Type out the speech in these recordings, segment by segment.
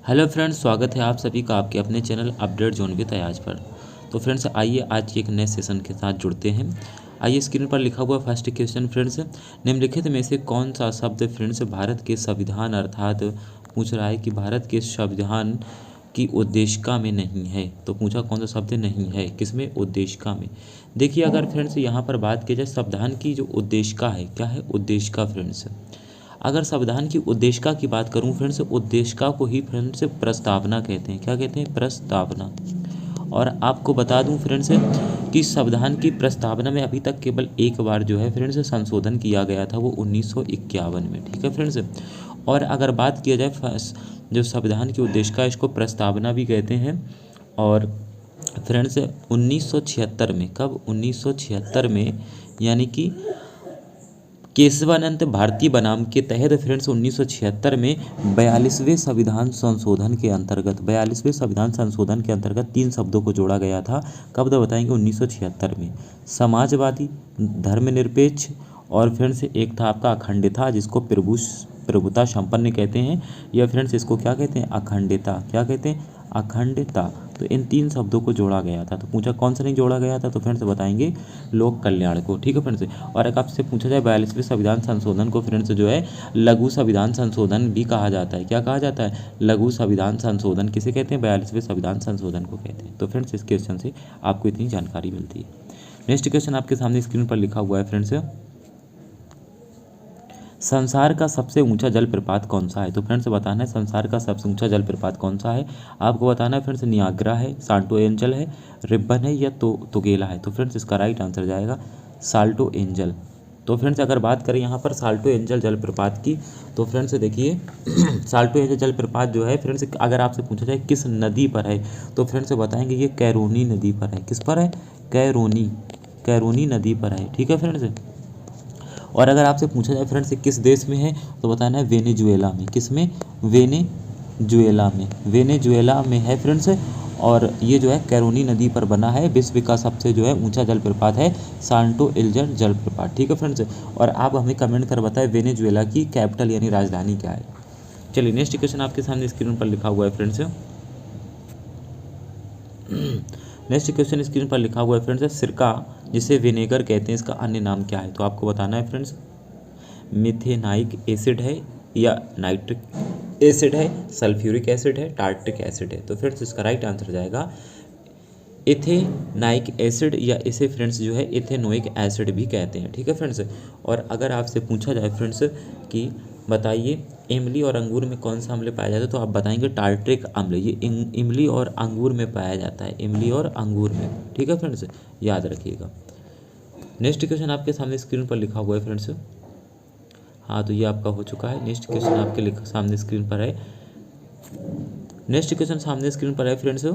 Hello friends, स्वागत है आप सभी का आपके अपने channel update zone with Ayaz पर। तो फ्रेंड्स आइए आज के एक नए सेशन के साथ जुड़ते हैं। आइए स्क्रीन पर लिखा हुआ फर्स्ट क्वेश्चन फ्रेंड्स, निम्नलिखित में से कौन सा शब्द फ्रेंड्स भारत के संविधान अर्थात पूछ रहा है कि भारत के संविधान की उद्देशिका में नहीं है। तो पूछा कौन सा शब्द नहीं है, किसमें, उद्देशिका में। देखिए अगर फ्रेंड्स यहाँ पर बात की जाए संविधान की जो उद्देशिका है, क्या है उद्देशिका फ्रेंड्स। अगर संविधान की उद्देशिका की बात करूं फ्रेंड्स, उद्देशिका को ही फ्रेंड्स प्रस्तावना कहते हैं। क्या कहते हैं, प्रस्तावना। और आपको बता दूं फ्रेंड्स कि संविधान की प्रस्तावना में अभी तक केवल एक बार जो है फ्रेंड्स संशोधन किया गया था, वो 1951 में। ठीक है फ्रेंड्स। और अगर बात किया जाए जो संविधान की उद्देशिका, इसको प्रस्तावना भी कहते हैं। और फ्रेंड्स 1976 में, कब, 1976 में, यानी कि केशवानंद भारती बनाम के तहत फ्रेंड्स 1976 में 42वें संविधान संशोधन के अंतर्गत 3 शब्दों को जोड़ा गया था। कब तो बताएंगे 1976 में। समाजवादी, धर्मनिरपेक्ष, और फ्रेंड्स एक था आपका अखंडता, जिसको प्रभुता संपन्न कहते हैं, या फ्रेंड्स इसको क्या कहते हैं, अखंडता। क्या कहते हैं, अखंडता। तो इन 3 शब्दों को जोड़ा गया था। तो पूछा कौन सा नहीं जोड़ा गया था, तो फ्रेंड्स बताएंगे लोक कल्याण को। ठीक है फ्रेंड्स। और एक आपसे पूछा जाए 42वें संविधान संशोधन को फ्रेंड्स जो है लघु संविधान संशोधन भी कहा जाता है। क्या कहा जाता है, लघु संविधान संशोधन। किसे कहते हैं, 42वें संविधान संशोधन को कहते हैं। तो फ्रेंड्स इस क्वेश्चन से आपको इतनी जानकारी मिलती है। नेक्स्ट क्वेश्चन आपके सामने स्क्रीन पर लिखा हुआ है फ्रेंड्स, संसार का सबसे ऊंचा जलप्रपात कौन सा है। तो फ्रेंड्स बताना है संसार का सबसे ऊंचा जलप्रपात कौन सा है। आपको बताना है फ्रेंड्स नियाग्रा है, साल्टो एंजल है, रिब्बन है, या तुगेला है। तो फ्रेंड्स इसका राइट आंसर जाएगा साल्टो एंजल। तो फ्रेंड्स अगर बात करें यहाँ पर साल्टो एंजल जलप्रपात की, तो फ्रेंड्स देखिए साल्टो एंजल जलप्रपात जो है फ्रेंड्स, अगर आपसे पूछा जाए किस नदी पर है, तो फ्रेंड्स बताएंगे ये कैरोनी नदी पर है। किस पर है, कैरोनी नदी पर है। ठीक है फ्रेंड्स। और अगर आपसे पूछा जाए फ्रेंड्स किस देश में है, तो बताना है वेनेजुएला में। किस में, वेनेजुएला में है फ्रेंड्स। और ये जो है कैरोनी नदी पर बना है। विश्व का सबसे जो है ऊंचा जलप्रपात है सांटो एंजल जलप्रपात। ठीक है फ्रेंड्स। और आप हमें कमेंट कर बताएं वेनेजुएला की कैपिटल यानी राजधानी क्या है। चलिए नेक्स्ट क्वेश्चन आपके सामने स्क्रीन पर लिखा हुआ है फ्रेंड्स। नेक्स्ट क्वेश्चन स्क्रीन पर लिखा हुआ है फ्रेंड्स, सिरका जिसे विनेगर कहते हैं इसका अन्य नाम क्या है। तो आपको बताना है फ्रेंड्स मिथेनाइक एसिड है, या नाइट्रिक एसिड है, सल्फ्यूरिक एसिड है, टार्ट्रिक एसिड है। तो फ्रेंड्स इसका राइट आंसर जाएगा इथेनाइक एसिड, या इसे फ्रेंड्स जो है इथेनोइक एसिड भी कहते हैं। ठीक है फ्रेंड्स। और अगर आपसे पूछा जाए फ्रेंड्स कि बताइए इमली और अंगूर में कौन सा अम्ल पाया जाता है, तो आप बताएंगे टार्ट्रिक अम्ल। ये इमली और अंगूर में पाया जाता है, इमली और अंगूर में। ठीक है फ्रेंड्स, याद रखिएगा। नेक्स्ट क्वेश्चन आपके सामने स्क्रीन पर लिखा हुआ है फ्रेंड्स। हाँ तो ये आपका हो चुका है। नेक्स्ट क्वेश्चन आपके सामने स्क्रीन पर है। नेक्स्ट क्वेश्चन सामने स्क्रीन पर है फ्रेंड्स,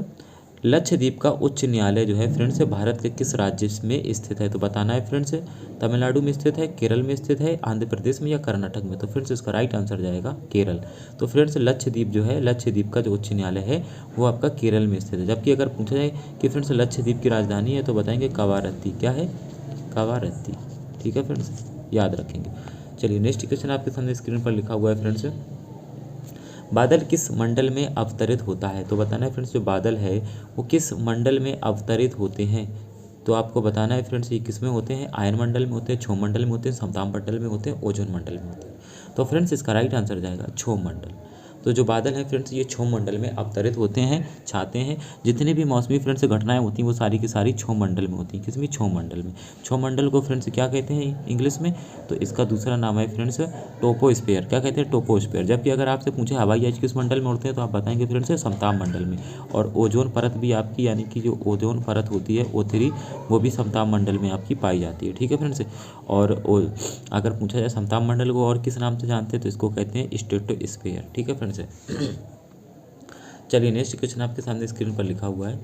लक्षद्वीप का उच्च न्यायालय जो है फ्रेंड्स भारत के किस राज्य में स्थित है। तो बताना है फ्रेंड्स तमिलनाडु में स्थित है, केरल में स्थित है, आंध्र प्रदेश में, या कर्नाटक में। तो फ्रेंड्स इसका राइट आंसर जाएगा केरल। तो फ्रेंड्स लक्षद्वीप जो है, लक्षद्वीप का जो उच्च न्यायालय है वो आपका केरल में स्थित है। जबकि अगर पूछा जाए कि फ्रेंड्स लक्षद्वीप की राजधानी है, तो बताएंगे कवारत्ती। क्या है, कवारत्ती। ठीक है फ्रेंड्स, याद रखेंगे। चलिए नेक्स्ट क्वेश्चन आपके सामने स्क्रीन पर लिखा हुआ है फ्रेंड्स, बादल किस मंडल में अवतरित होता है। तो बताना है फ्रेंड्स जो बादल है वो किस मंडल में अवतरित होते हैं। तो आपको बताना है फ्रेंड्स ये किस में होते हैं, आयन मंडल में होते हैं, क्षोभ मंडल में होते हैं, समताप मंडल में होते हैं, ओजोन मंडल में होते हैं। तो फ्रेंड्स इसका राइट आंसर जाएगा क्षोभ मंडल। तो जो बादल हैं फ्रेंड्स ये क्षोभ मंडल में अवतरित होते हैं, छाते हैं। जितनी भी मौसमी फ्रेंड्स घटनाएं होती हैं वो सारी की सारी क्षोभ मंडल में होती हैं। किसमें, क्षोभ मंडल में। क्षोभ मंडल को फ्रेंड्स क्या कहते हैं इंग्लिश में, तो इसका दूसरा नाम है फ्रेंड्स टोपोस्फेयर। क्या कहते हैं, टोपोस्फेयर। जबकि अगर आपसे पूछे हवाई जहाज किस मंडल में उड़ते हैं, तो आप बताएंगे फ्रेंड्स समताप मंडल में। और ओजोन परत भी आपकी, यानी कि जो ओजोन परत होती है O3, वो भी समताप मंडल में आपकी पाई जाती है। ठीक है फ्रेंड्स। और अगर पूछा जाए समताप मंडल को और किस नाम से जानते हैं, तो इसको कहते हैं स्ट्रेटोस्फेयर। ठीक है फ्रेंड्स। चलिए नेक्स्ट क्वेश्चन आपके सामने स्क्रीन पर लिखा हुआ है,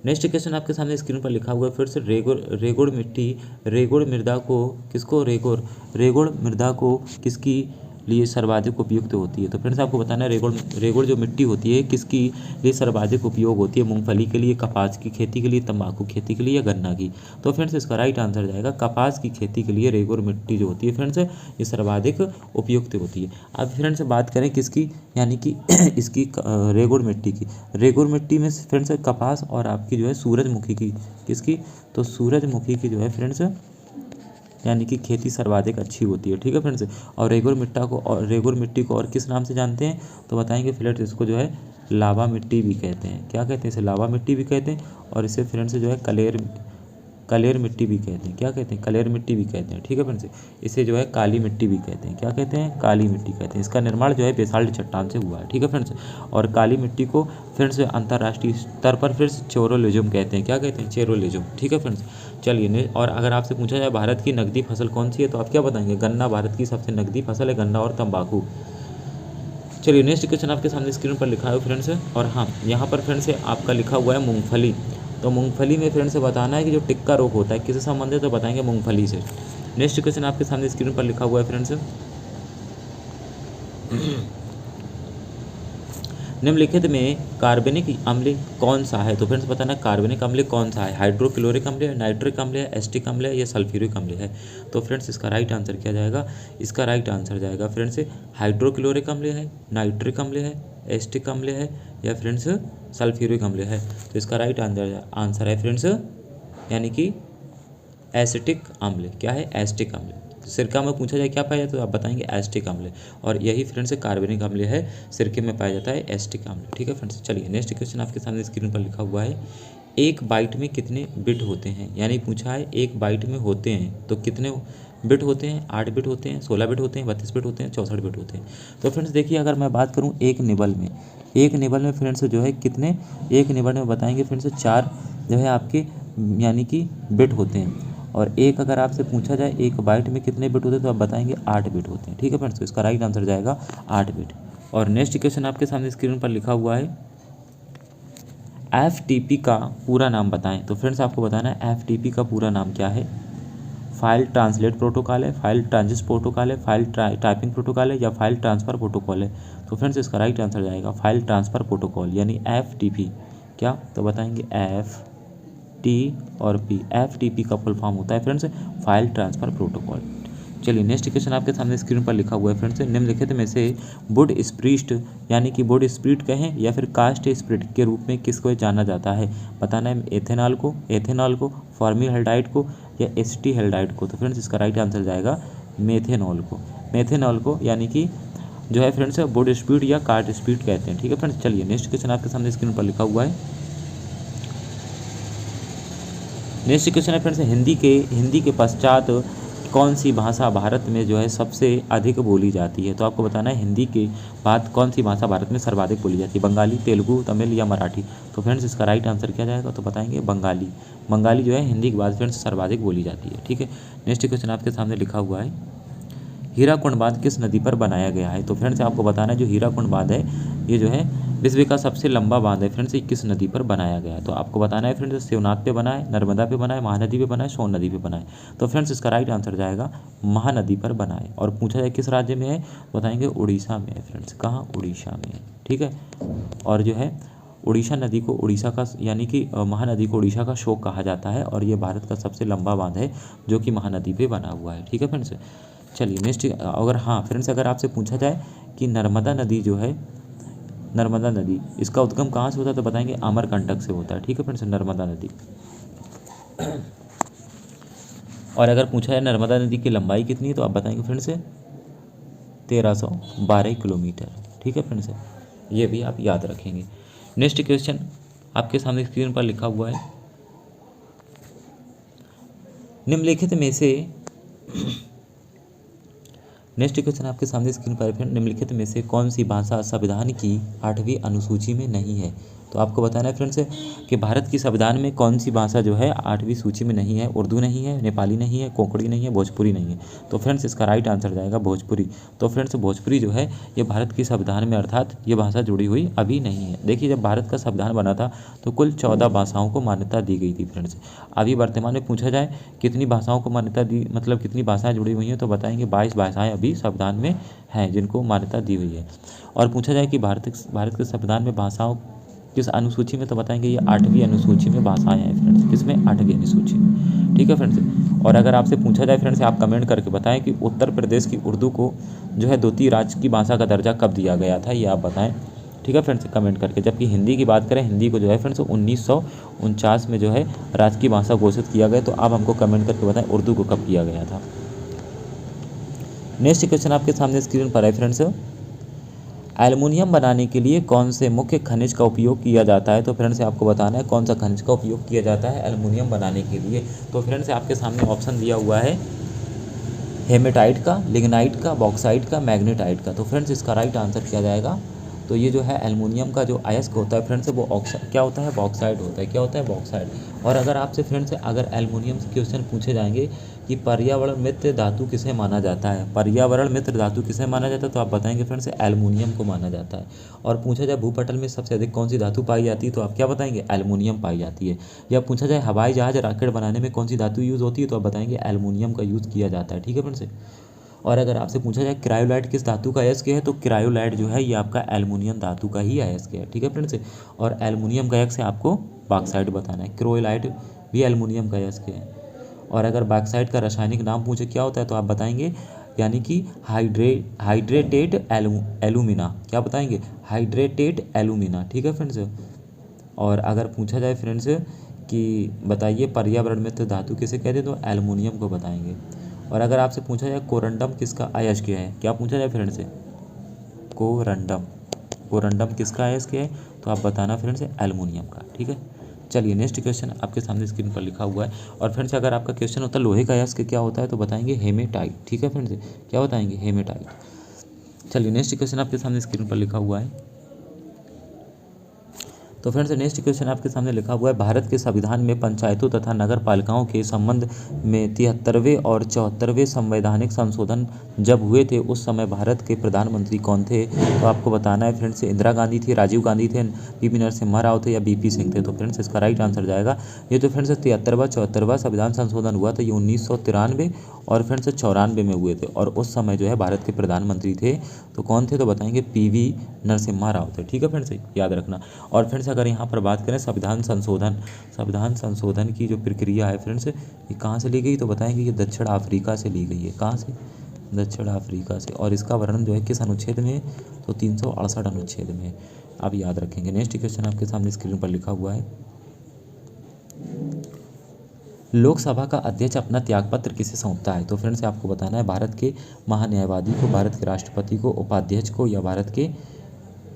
नेक्स्ट क्वेश्चन आपके सामने स्क्रीन पर लिखा हुआ है फिर से, रेगुड़ मृदा को किसकी लिए सर्वाधिक उपयुक्त होती है? तो फ्रेंड्स आपको बताना है रेगुड़ जो मिट्टी होती है किसकी लिए सर्वाधिक उपयोग होती है? मूंगफली के लिए, कपास की खेती के लिए, तंबाकू खेती के लिए या गन्ना की? तो फ्रेंड्स इसका राइट आंसर जाएगा कपास की खेती के लिए रेगुड़ मिट्टी जो होती है फ्रेंड्स ये सर्वाधिक उपयुक्त होती है। अब फ्रेंड्स बात करें किसकी, यानी कि इसकी रेगुड़ मिट्टी की। रेगुड़ मिट्टी में फ्रेंड्स कपास और आपकी जो है सूरजमुखी की, किसकी? तो सूरजमुखी की जो है फ्रेंड्स यानी कि खेती सर्वाधिक अच्छी होती है। ठीक है फ्रेंड्स, और रेगुड़ मिट्टी को और किस नाम से जानते हैं? तो बताएंगे फ्रेंड्स इसको जो है लावा मिट्टी भी कहते हैं। क्या कहते हैं इसे? लावा मिट्टी भी कहते हैं, और इसे फ्रेंड्स जो है कलेर मिट्टी भी कहते हैं। क्या कहते हैं? कलेर मिट्टी भी कहते हैं। ठीक है फ्रेंड्स, इसे जो है काली मिट्टी भी कहते हैं। क्या कहते हैं? काली मिट्टी कहते हैं। इसका निर्माण जो है बेसाल्ट चट्टान से हुआ है। ठीक है फ्रेंड्स, और काली मिट्टी को फ्रेंड्स अंतर्राष्ट्रीय स्तर पर फिर चेरोलिज्म कहते हैं। क्या कहते हैं? चेरोलिज्म। ठीक है फ्रेंड्स, चलिए और अगर आपसे पूछा जाए भारत की नकदी फसल कौन सी है तो आप क्या बताएंगे? गन्ना भारत की सबसे नकदी फसल है, गन्ना और तंबाकू। चलिए नेक्स्ट क्वेश्चन आपके सामने स्क्रीन पर लिखा है फ्रेंड्स, और हाँ यहाँ पर फ्रेंड्स आपका लिखा हुआ है मूंगफली। तो मूंगफली में फ्रेंड्स बताना है कि जो टिक्का रोग होता है किससे संबंधित है? तो बताएंगे मूंगफली से। नेक्स्ट क्वेश्चन आपके सामने स्क्रीन पर लिखा हुआ है फ्रेंड्स, निम्नलिखित में कार्बनिक अम्ल कौन सा है? तो फ्रेंड्स बताना कार्बनिक अम्ल कौन सा है? हाइड्रोक्लोरिक अम्ल है, नाइट्रिक अम्ल है, एसिटिक अम्ल है या सल्फ्यूरिक अम्ल है? तो फ्रेंड्स इसका राइट आंसर क्या जाएगा? इसका राइट आंसर जाएगा फ्रेंड्स हाइड्रोक्लोरिक अम्ल है, नाइट्रिक अम्ल है, एसिटिक अम्ल है या फ्रेंड्स सल्फ्यूरिक अम्ल है? तो इसका राइट आंसर है फ्रेंड्स यानी कि एसिटिक अम्ल। क्या है? एसिटिक अम्ल। सिरका में पूछा जाए क्या पाया जाता है तो आप बताएंगे एसिटिक अम्ल, और यही फ्रेंड्स कार्बनिक अम्ल है, सिरके में पाया जाता है एसिटिक अम्ल। ठीक है फ्रेंड्स, चलिए नेक्स्ट क्वेश्चन आपके सामने स्क्रीन पर लिखा हुआ है, एक बाइट में कितने बिट होते हैं? यानी पूछा है एक बाइट में होते हैं तो कितने बिट होते हैं? 8 बिट होते हैं, 16 बिट होते हैं, 32 बिट होते हैं, 64 बिट होते हैं। तो फ्रेंड्स देखिए अगर मैं बात करूँ एक निबल में फ्रेंड्स जो है कितने, एक निबल में बताएंगे फ्रेंड्स 4 जो है आपके यानी कि बिट होते हैं, और एक अगर आपसे पूछा जाए एक बाइट में कितने बिट होते हैं तो आप बताएंगे 8 बिट होते हैं। ठीक है फ्रेंड्स, तो इसका राइट आंसर जाएगा 8 बिट। और नेक्स्ट क्वेश्चन आपके सामने स्क्रीन पर लिखा हुआ है, FTP का पूरा नाम बताएं। तो फ्रेंड्स आपको बताना है FTP का पूरा नाम क्या है? फाइल ट्रांसलेट प्रोटोकॉल है, फाइल ट्रांजिट प्रोटोकॉल है, फाइल टाइपिंग प्रोटोकॉल है या फाइल ट्रांसफ़र प्रोटोकॉल है? तो फ्रेंड्स इसका राइट आंसर जाएगा फाइल ट्रांसफ़र प्रोटोकॉल यानी FTP। क्या? तो बताएंगे FT और P। FTP का फुल फॉर्म होता है फ्रेंड्स फाइल ट्रांसफ़र प्रोटोकॉल। चलिए नेक्स्ट क्वेश्चन आपके सामने स्क्रीन पर लिखा हुआ है फ्रेंड्स, निम्नलिखित में से वुड स्प्रीट यानी कि वुड स्प्रीट कहें या फिर कास्ट स्प्रीट के रूप में किसको जाना जाता है? बताना है एथेनॉल को, फॉर्मल्डिहाइड को या एसिटिल्डिहाइड को? तो फ्रेंड्स इसका राइट आंसर जाएगा मेथेनॉल को यानी कि जो है फ्रेंड्स वुड स्प्रीट या कास्ट स्प्रीट कहते हैं। ठीक है फ्रेंड्स, चलिए नेक्स्ट क्वेश्चन आपके सामने स्क्रीन पर लिखा हुआ है, नेक्स्ट क्वेश्चन है फ्रेंड्स हिंदी के पश्चात कौन सी भाषा भारत में जो है सबसे अधिक बोली जाती है? तो आपको बताना है हिंदी के बाद कौन सी भाषा भारत में सर्वाधिक बोली जाती है? बंगाली, तेलुगु, तमिल या मराठी? तो फ्रेंड्स इसका राइट आंसर क्या जाएगा? तो बताएंगे बंगाली जो है हिंदी के बाद फ्रेंड्स सर्वाधिक बोली जाती है। ठीक है, नेक्स्ट क्वेश्चन आपके सामने लिखा हुआ है, हीराकुंड बांध किस नदी पर बनाया गया है? तो फ्रेंड्स आपको बताना है जो हीराकुंड बांध है ये जो है विश्व का सबसे लंबा बांध है फ्रेंड्स, ये किस नदी पर बनाया गया है? तो आपको बताना है फ्रेंड्स शिवनाथ पे बना है, नर्मदा पे बना है, महानदी पे बना है, सोन नदी पे बना है? तो फ्रेंड्स इसका राइट आंसर जाएगा महानदी पर बना है। और पूछा जाए किस राज्य में है? बताएंगे उड़ीसा में है फ्रेंड्स। कहाँ? उड़ीसा में है। ठीक है, और जो है उड़ीसा नदी को उड़ीसा का यानी कि महानदी को उड़ीसा का शोक कहा जाता है, और ये भारत का सबसे लंबा बांध है जो कि महानदी पे बना हुआ है। ठीक है फ्रेंड्स, चलिए नेक्स्ट फ्रेंड्स अगर आपसे पूछा जाए कि नर्मदा नदी इसका उद्गम कहाँ से होता है? तो बताएंगे अमरकंटक से होता है। ठीक है फ्रेंड्स, नर्मदा नदी। और अगर पूछा जाए नर्मदा नदी की लंबाई कितनी है तो आप बताएंगे फ्रेंड्स 1312 किलोमीटर। ठीक है फ्रेंड्स, ये भी आप याद रखेंगे। नेक्स्ट क्वेश्चन आपके सामने स्क्रीन पर लिखा हुआ है, निम्नलिखित में से नेक्स्ट क्वेश्चन आपके सामने स्क्रीन पर निम्नलिखित में से कौन सी भाषा संविधान की 8वीं अनुसूची में नहीं है? तो आपको बताना है फ्रेंड्स कि भारत की संविधान में कौन सी भाषा जो है 8वीं सूची में नहीं है। उर्दू नहीं है, नेपाली नहीं है, कोंकणी नहीं है, भोजपुरी नहीं है। तो फ्रेंड्स इसका राइट आंसर जाएगा भोजपुरी। तो फ्रेंड्स भोजपुरी जो है ये भारत की संविधान में अर्थात ये भाषा जुड़ी हुई अभी नहीं है। देखिए जब भारत का संविधान बना था तो कुल 14 भाषाओं को मान्यता दी गई थी फ्रेंड्स। अभी वर्तमान में पूछा जाए कितनी भाषाओं को मान्यता दी, मतलब कितनी भाषाएं जुड़ी हुई हैं, तो बताएंगे 22 भाषाएं अभी संविधान में हैं जिनको मान्यता दी हुई है। और पूछा जाए कि भारत के संविधान में भाषाओं किस अनुसूची में, तो बताएंगे ये 8वीं अनुसूची में भाषाएं हैं फ्रेंड्स। किसमें? 8वीं अनुसूची में। ठीक है फ्रेंड्स। और अगर आपसे पूछा जाए फ्रेंड्स, आप कमेंट करके बताएं कि उत्तर प्रदेश की उर्दू को जो है द्वितीय राज्य की भाषा का दर्जा कब दिया गया था, ये आप बताएं। ठीक है फ्रेंड्स, कमेंट करके। जबकि हिंदी की बात करें, हिंदी को जो है फ्रेंड्स 1949 में जो है राज्य की भाषा घोषित किया गया। तो आप हमको कमेंट करके बताएं उर्दू को कब किया गया था। नेक्स्ट क्वेश्चन आपके सामने स्क्रीन पर है फ्रेंड्स। एल्युमिनियम बनाने के लिए कौन से मुख्य खनिज का उपयोग किया जाता है? तो फ्रेंड्स आपको बताना है कौन सा खनिज का उपयोग किया जाता है एल्युमिनियम बनाने के लिए। तो फ्रेंड्स आपके सामने ऑप्शन दिया हुआ है हेमेटाइट का, लिग्नाइट का, बॉक्साइट का, मैग्नेटाइट का। तो फ्रेंड्स इसका राइट आंसर क्या जाएगा? तो ये जो है एल्युमिनियम का जो अयस्क होता है फ्रेंड्स वो क्या होता है? बॉक्साइड होता है। क्या होता है? बॉक्साइड। और अगर आपसे फ्रेंड्स अगर एल्युमिनियम से क्वेश्चन पूछे जाएंगे कि पर्यावरण मित्र धातु किसे माना जाता है, पर्यावरण मित्र धातु किसे माना जाता है, तो आप बताएंगे फ्रेंड्स एल्युमिनियम को माना जाता है। और पूछा जाए भूपटल में सबसे अधिक कौन सी धातु पाई जाती है, तो आप क्या बताएंगे? एल्युमिनियम पाई जाती है। या पूछा जाए हवाई जहाज रॉकेट बनाने में कौन सी धातु यूज़ होती है, तो आप बताएंगे एल्युमिनियम का यूज़ किया जाता है। ठीक है फ्रेंड्स। और अगर आपसे पूछा जाए क्रायोलाइट किस धातु का अयस्क है, तो क्रायोलाइट जो है ये आपका एल्युमिनियम धातु का ही अयस्क है। ठीक है फ्रेंड्स। और एल्युमिनियम का अयस्क आपको बॉक्साइट बताना है। क्रोलाइट भी एल्युमिनियम का अयस्क है। और अगर बॉक्साइट का रासायनिक नाम पूछे क्या होता है, तो आप बताएंगे यानी कि हाइड्रेटेड एलुमिना। क्या बताएंगे? Hydrated alumina. ठीक है फ्रेंड्स। और अगर पूछा जाए फ्रेंड्स कि बताइए पर्यावरण मित्र धातु किसे कहते हैं, तो एल्युमिनियम को बताएंगे। और अगर आपसे पूछा जाए कोरंडम किसका अयस्क है, क्या पूछा जाए फ्रेंड्स से? कोरंडम किसका अयस्क है, तो आप बताना फ्रेंड्स एल्युमिनियम का। ठीक है। चलिए नेक्स्ट क्वेश्चन आपके सामने स्क्रीन पर लिखा हुआ है। और फ्रेंड्स अगर आपका क्वेश्चन होता है लोहे का अयस्क क्या होता है, तो बताएंगे हेमेटाइट। ठीक है फ्रेंड्स, क्या बताएंगे? हेमेटाइट। चलिए नेक्स्ट क्वेश्चन आपके सामने स्क्रीन पर लिखा हुआ है। तो फ्रेंड्स नेक्स्ट क्वेश्चन आपके सामने लिखा हुआ है, भारत के संविधान में पंचायतों तथा नगर पालिकाओं के संबंध में 73वें और 74वें संवैधानिक संशोधन जब हुए थे उस समय भारत के प्रधानमंत्री कौन थे? तो आपको बताना है फ्रेंड्स इंदिरा गांधी थी, राजीव गांधी थे, पी नरसिम्हा राव थे या बीपी सिंह थे। तो फ्रेंड्स इसका राइट आंसर जाएगा ये तो फ्रेंड्स 73वां 74वां संविधान संशोधन हुआ था, ये 1993 और फ्रेंड्स 94 में हुए थे। और उस समय जो है भारत के प्रधानमंत्री थे तो कौन थे, तो बताएंगे पीवी नरसिम्हा राव थे। ठीक है फ्रेंड्स, याद रखना। और फ्रेंड्स अगर यहाँ पर बात करें संविधान संशोधन की जो प्रक्रिया है फ्रेंड्स ये कहाँ से ली गई, तो बताएंगे ये दक्षिण अफ्रीका से ली गई है। कहाँ से? दक्षिण अफ्रीका से। और इसका वर्णन जो है किस अनुच्छेद में, तो 368 अनुच्छेद में। आप याद रखेंगे। नेक्स्ट क्वेश्चन आपके सामने स्क्रीन पर लिखा हुआ है, लोकसभा का अध्यक्ष अपना त्यागपत्र किसे सौंपता है? तो फ्रेंड्स आपको बताना है भारत के महान्यायवादी को, भारत के राष्ट्रपति को, उपाध्यक्ष को या भारत के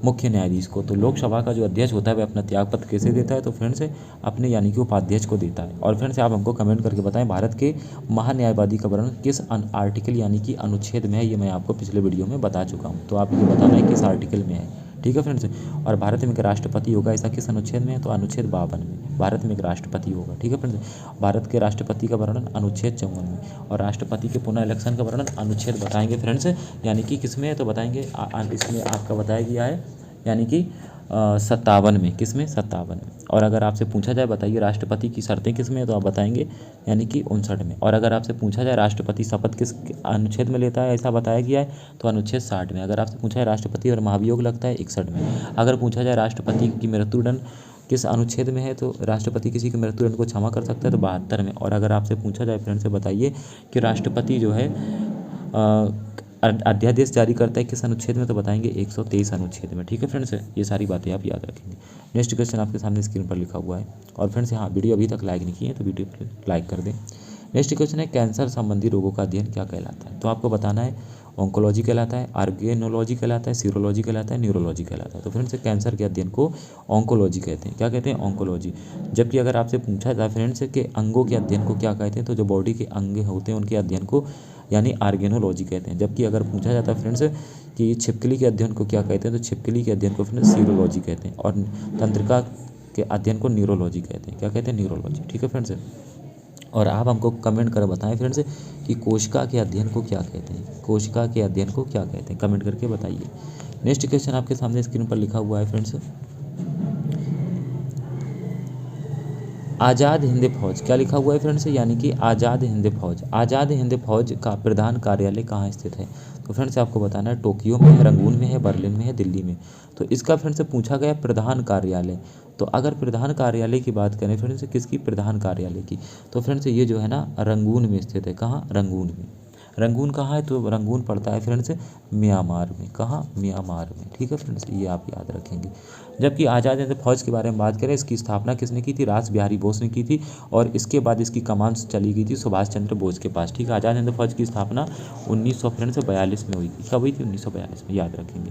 मुख्य न्यायाधीश को। तो लोकसभा का जो अध्यक्ष होता है वह अपना त्यागपत्र कैसे देता है, तो फ्रेंड्स अपने यानी कि उपाध्यक्ष को देता है। और फ्रेंड्स आप हमको कमेंट करके बताएं भारत के महान्यायवादी का वर्णन किस आर्टिकल यानी कि अनुच्छेद में है, ये मैं आपको पिछले वीडियो में बता चुका हूँ। तो आप ये बताना है किस आर्टिकल में है। ठीक है फ्रेंड्स। और भारत में एक राष्ट्रपति होगा, ऐसा किस अनुच्छेद में है, तो अनुच्छेद 52 में भारत में एक राष्ट्रपति होगा। ठीक है फ्रेंड्स। भारत के राष्ट्रपति का वर्णन अनुच्छेद 54 में। और राष्ट्रपति के पुनः इलेक्शन का वर्णन अनुच्छेद बताएंगे फ्रेंड्स यानी कि किस में है, तो बताएंगे इसमें आपका बताया गया है यानी कि 57 में। किस में? 57 में। और अगर आपसे पूछा जाए बताइए राष्ट्रपति की शर्तें किस में है, तो आप बताएंगे यानी कि 59 में। और अगर आपसे पूछा जाए राष्ट्रपति शपथ किस अनुच्छेद में लेता है, ऐसा बताया गया है, तो अनुच्छेद 60 में। अगर आपसे पूछा है राष्ट्रपति और महाभियोग लगता है 61 में। अगर पूछा जाए राष्ट्रपति की मृत्युदंड किस अनुच्छेद में है, तो राष्ट्रपति किसी के मृत्युदंड को क्षमा कर सकता है, तो 72 में। और अगर आपसे पूछा जाए फ्रेंड से बताइए कि राष्ट्रपति जो है अध्यादेश जारी करता है किस अनुच्छेद में, तो बताएंगे 123 अनुच्छेद में। ठीक है फ्रेंड्स, ये सारी बातें आप याद रखेंगे। नेक्स्ट क्वेश्चन आपके सामने स्क्रीन पर लिखा हुआ है। और फ्रेंड्स यहाँ वीडियो अभी तक लाइक नहीं किए तो वीडियो लाइक कर दें। नेक्स्ट क्वेश्चन है कैंसर संबंधी रोगों का अध्ययन क्या कहलाता है? तो आपको बताना है ऑन्कोलॉजी कहलाता है, आर्गेनोलॉजी कहलाता है, सीरोलॉजी कहलाता है, न्यूरोलॉजी कहलाता है। तो फ्रेंड्स कैंसर के अध्ययन को ऑन्कोलॉजी कहते हैं। क्या कहते हैं? ऑन्कोलॉजी। जबकि अगर आपसे पूछा जाए फ्रेंड्स के अंगों के अध्ययन को क्या कहते हैं, तो जो बॉडी के अंग होते हैं उनके अध्ययन को यानी ऑर्गेनोलॉजी कहते हैं। जबकि अगर पूछा जाता है फ्रेंड्स कि छिपकली के अध्ययन को क्या कहते हैं, तो छिपकली के अध्ययन को फ्रेंड्स सीरोलॉजी कहते हैं, और तंत्रिका के अध्ययन को न्यूरोलॉजी कहते हैं। क्या कहते हैं? न्यूरोलॉजी। ठीक है फ्रेंड्स। और आप हमको कमेंट कर बताएं फ्रेंड्स कि कोशिका के अध्ययन को क्या कहते हैं, कोशिका के अध्ययन को क्या कहते हैं, कमेंट करके बताइए। नेक्स्ट क्वेश्चन आपके सामने स्क्रीन पर लिखा हुआ है फ्रेंड्स, आज़ाद हिंद फौज, क्या लिखा हुआ है फ्रेंड्स, यानी कि आज़ाद हिंद फौज। आज़ाद हिंद फौज का प्रधान कार्यालय कहाँ स्थित है? तो फ्रेंड्स आपको बताना है टोक्यो में है, रंगून में है, बर्लिन में है, दिल्ली में। तो इसका फ्रेंड्स पूछा गया प्रधान कार्यालय। तो अगर प्रधान कार्यालय की बात करें फ्रेंड्स, किसकी प्रधान कार्यालय की, तो फ्रेंड्स ये जो है ना रंगून में स्थित है। कहाँ? रंगून में। रंगून कहाँ है? तो रंगून पड़ता है फ्रेंड्स म्यांमार में। कहाँ? म्यांमार में। ठीक है फ्रेंड्स, ये आप याद रखेंगे। जबकि आज़ाद हिंद फौज के बारे में बात करें, इसकी स्थापना किसने की थी? रास बिहारी बोस ने की थी, और इसके बाद इसकी कमान चली गई थी सुभाष चंद्र बोस के पास। ठीक है, आज़ाद हिंद फौज की स्थापना 1942 में हुई थी। कब हुई थी? 1942 में, याद रखेंगे।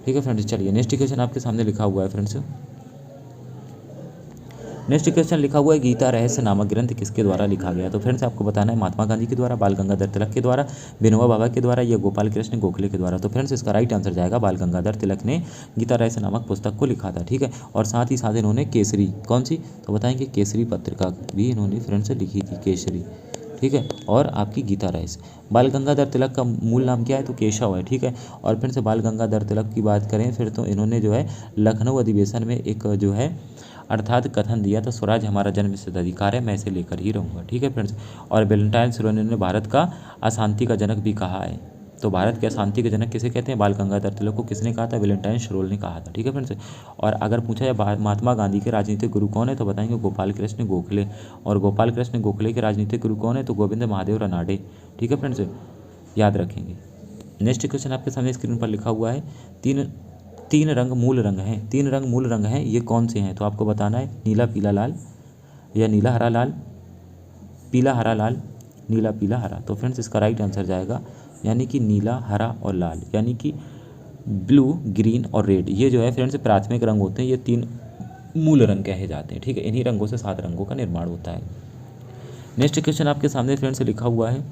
ठीक है फ्रेंड्स, चलिए नेक्स्ट क्वेश्चन आपके सामने लिखा हुआ है फ्रेंड्स, नेक्स्ट क्वेश्चन लिखा हुआ है गीता रहस्य नामक ग्रंथ किसके द्वारा लिखा गया? तो फ्रेंड्स आपको बताना है महात्मा गांधी के द्वारा, बाल गंगाधर तिलक के द्वारा, विनोबा भावे के द्वारा, या गोपाल कृष्ण गोखले के द्वारा। तो फ्रेंड्स इसका राइट आंसर जाएगा बाल गंगाधर तिलक ने गीता रहस्य नामक पुस्तक को लिखा था। ठीक है, और साथ ही साथ इन्होंने केसरी, कौन सी, तो बताएंगे केसरी पत्रिका भी इन्होंने फ्रेंड्स लिखी थी, केसरी। ठीक है, और आपकी गीता रहस्य। बाल गंगाधर तिलक का मूल नाम क्या है? तो केशव है। ठीक है, और फिर से बाल गंगाधर तिलक की बात करें फिर तो इन्होंने जो है लखनऊ अधिवेशन में एक जो है अर्थात कथन दिया था, स्वराज हमारा जन्मसिद्ध अधिकार है, मैं इसे लेकर ही रहूँगा। ठीक है फ्रेंड्स, और वैलेंटाइन सिरोनी ने भारत का अशांति का जनक भी कहा है। तो भारत के अशांति के जनक किसे कहते हैं? बाल गंगाधर तिलक को किसने कहा था? वैलेंटाइन शिरोल ने कहा था। ठीक है फ्रेंड्स, और अगर पूछा जाए महात्मा गांधी के राजनीतिक गुरु कौन है, तो बताएंगे गोपाल कृष्ण गोखले, और गोपाल कृष्ण गोखले के राजनीतिक गुरु कौन है? तो गोविंद महादेव रनाडे। ठीक है फ्रेंड्स, याद रखेंगे। नेक्स्ट क्वेश्चन आपके सामने स्क्रीन पर लिखा हुआ है, तीन रंग मूल रंग हैं, तीन रंग मूल रंग हैं, ये कौन से हैं? तो आपको बताना है नीला पीला लाल, या नीला हरा लाल, पीला हरा लाल, नीला पीला हरा। तो फ्रेंड्स इसका राइट आंसर जाएगा यानी कि नीला हरा और लाल, यानी कि ब्लू ग्रीन और रेड। ये जो है फ्रेंड्स प्राथमिक रंग होते हैं, ये तीन मूल रंग कहे जाते हैं। ठीक है, इन्हीं रंगों से 7 रंगों का निर्माण होता है। नेक्स्ट क्वेश्चन आपके सामने फ्रेंड्स लिखा हुआ है,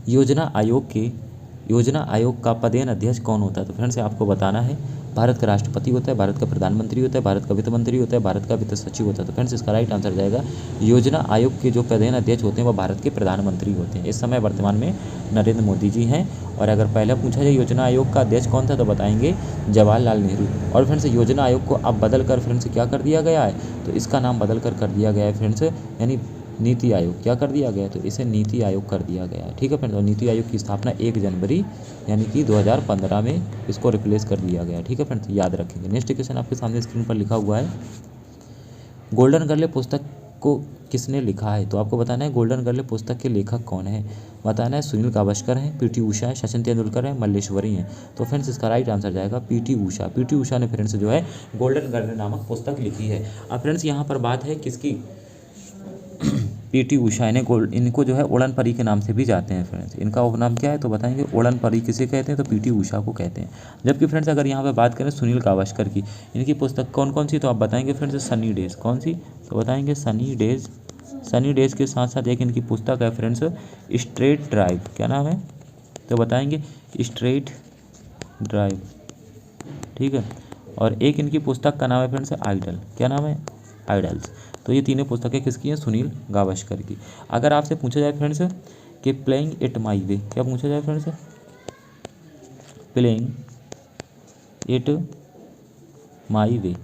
योजना आयोग का पदेन अध्यक्ष कौन होता है? तो फ्रेंड्स आपको बताना है भारत का राष्ट्रपति होता है, भारत का प्रधानमंत्री होता है, भारत का वित्त मंत्री होता है, भारत का वित्त सचिव होता है। तो फ्रेंड्स इसका राइट आंसर जाएगा योजना आयोग के जो पदेन अध्यक्ष होते हैं वो भारत के प्रधानमंत्री होते हैं। इस समय वर्तमान में नरेंद्र मोदी जी हैं। और अगर पहले पूछा जाए योजना आयोग का अध्यक्ष कौन था, तो बताएंगे जवाहरलाल नेहरू। और फ्रेंड्स योजना आयोग को अब बदल कर फ्रेंड्स क्या कर दिया गया है, तो इसका नाम बदल कर दिया गया है फ्रेंड्स, यानी नीति आयोग। क्या कर दिया गया है? तो इसे नीति आयोग कर दिया गया है। ठीक है फ्रेंड्स, और नीति आयोग की स्थापना 1 जनवरी यानी कि 2015 में इसको रिप्लेस कर दिया गया। ठीक है फ्रेंड्स, याद रखेंगे। नेक्स्ट क्वेश्चन आपके सामने स्क्रीन पर लिखा हुआ है, गोल्डन गर्ल पुस्तक को किसने लिखा है? तो आपको बताना है गोल्डन गर्ल पुस्तक के लेखक कौन है। बताना है सुनील गावस्कर हैं, पीटी उषा है, सचिन तेंदुलकर है, मल्लेश्वरी हैं। तो फ्रेंड्स इसका राइट आंसर जाएगा पीटी उषा। पीटी उषा ने फ्रेंड्स जो है गोल्डन गर्ल नामक पुस्तक लिखी है। अब फ्रेंड्स यहाँ पर बात है किसकी, पीटी उषा। इनको जो है उड़न परी के नाम से भी जाते हैं फ्रेंड्स। इनका उपनाम क्या है, तो बताएंगे उड़न परी किसे कहते हैं, तो पीटी उषा को कहते हैं। जबकि फ्रेंड्स अगर यहाँ पे बात करें सुनील गावस्कर की, इनकी पुस्तक कौन कौन सी, तो आप बताएंगे फ्रेंड्स सनी डेज। कौन सी, तो बताएंगे सनी डेज। सनी डेज के साथ साथ एक इनकी पुस्तक है फ्रेंड्स स्ट्रेट ड्राइव। क्या नाम है, तो बताएंगे स्ट्रेट ड्राइव। ठीक है, और एक इनकी पुस्तक का नाम है फ्रेंड्स आइडल। क्या नाम है, आइडल्स। तो ये तीनों पुस्तकें किसकी हैं, सुनील गावस्कर की। अगर आपसे पूछा जाए फ्रेंड्स कि प्लेइंग इट माई वे, क्या पूछा जाए फ्रेंड्स, प्लेइंग इट माई वे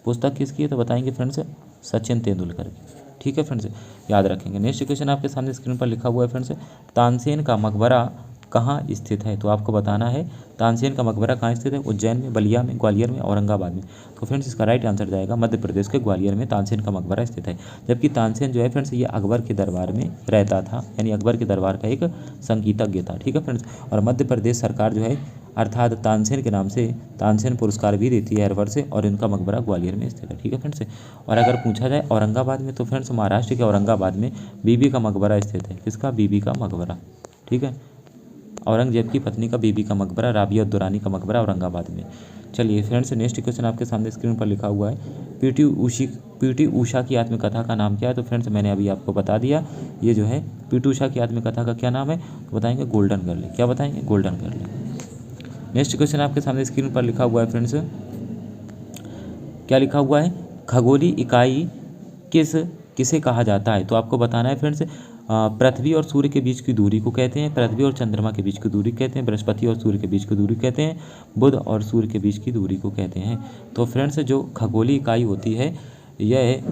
पुस्तक किसकी है, तो बताएंगे फ्रेंड्स सचिन तेंदुलकर की। ठीक है फ्रेंड्स, याद रखेंगे। नेक्स्ट क्वेश्चन आपके सामने स्क्रीन पर लिखा हुआ है फ्रेंड्स, तानसेन का मकबरा कहाँ स्थित है? तो आपको बताना है तानसेन का मकबरा कहाँ स्थित है, उज्जैन में, बलिया में, ग्वालियर में, औरंगाबाद में। तो फ्रेंड्स इसका राइट आंसर जाएगा मध्य प्रदेश के ग्वालियर में तानसेन का मकबरा स्थित है। जबकि तानसेन जो है फ्रेंड्स ये अकबर के दरबार में रहता था, यानी अकबर के दरबार का एक संगीतज्ञ था। ठीक है फ्रेंड्स, और मध्य प्रदेश सरकार जो है अर्थात तानसेन के नाम से तानसेन पुरस्कार भी देती है हर वर्ष, और इनका मकबरा ग्वालियर में स्थित है। ठीक है फ्रेंड्स, और अगर पूछा जाए औरंगाबाद में, तो फ्रेंड्स महाराष्ट्र के औरंगाबाद में बीबी का मकबरा स्थित है। किसका, बीबी का मकबरा। ठीक है, औरंगजेब की पत्नी का बीबी का मकबरा, राबिया दुरानी का मकबरा औरंगाबाद में। चलिए फ्रेंड्स, नेक्स्ट क्वेश्चन आपके सामने स्क्रीन पर लिखा हुआ है, पीटी उषा की आत्मकथा का नाम क्या है? तो फ्रेंड्स मैंने अभी आपको बता दिया, ये जो है पी.टी. उषा की आत्मकथा का क्या नाम है, तो बताएंगे गोल्डन गर्ल। क्या बताएंगे, गोल्डन गर्ल। नेक्स्ट क्वेश्चन आपके सामने स्क्रीन पर लिखा हुआ है फ्रेंड्स, क्या लिखा हुआ है, खगोलीय इकाई किसे कहा जाता है, तो आपको बताना है फ्रेंड्स, पृथ्वी और सूर्य के बीच की दूरी को कहते हैं, पृथ्वी और चंद्रमा के बीच की दूरी कहते हैं, बृहस्पति और सूर्य के बीच की दूरी कहते हैं, बुध और सूर्य के बीच की दूरी को कहते हैं। तो फ्रेंड्स जो खगोलीय इकाई होती है यह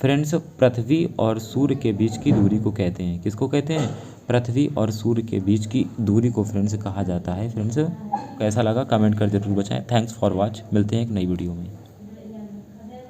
फ्रेंड्स पृथ्वी और सूर्य के बीच की दूरी को कहते हैं। किसको कहते हैं, पृथ्वी और सूर्य के बीच की दूरी को फ्रेंड्स कहा जाता है। फ्रेंड्स कैसा लगा कमेंट कर जरूर बताएं। थैंक्स फॉर वॉच, मिलते हैं एक नई वीडियो में।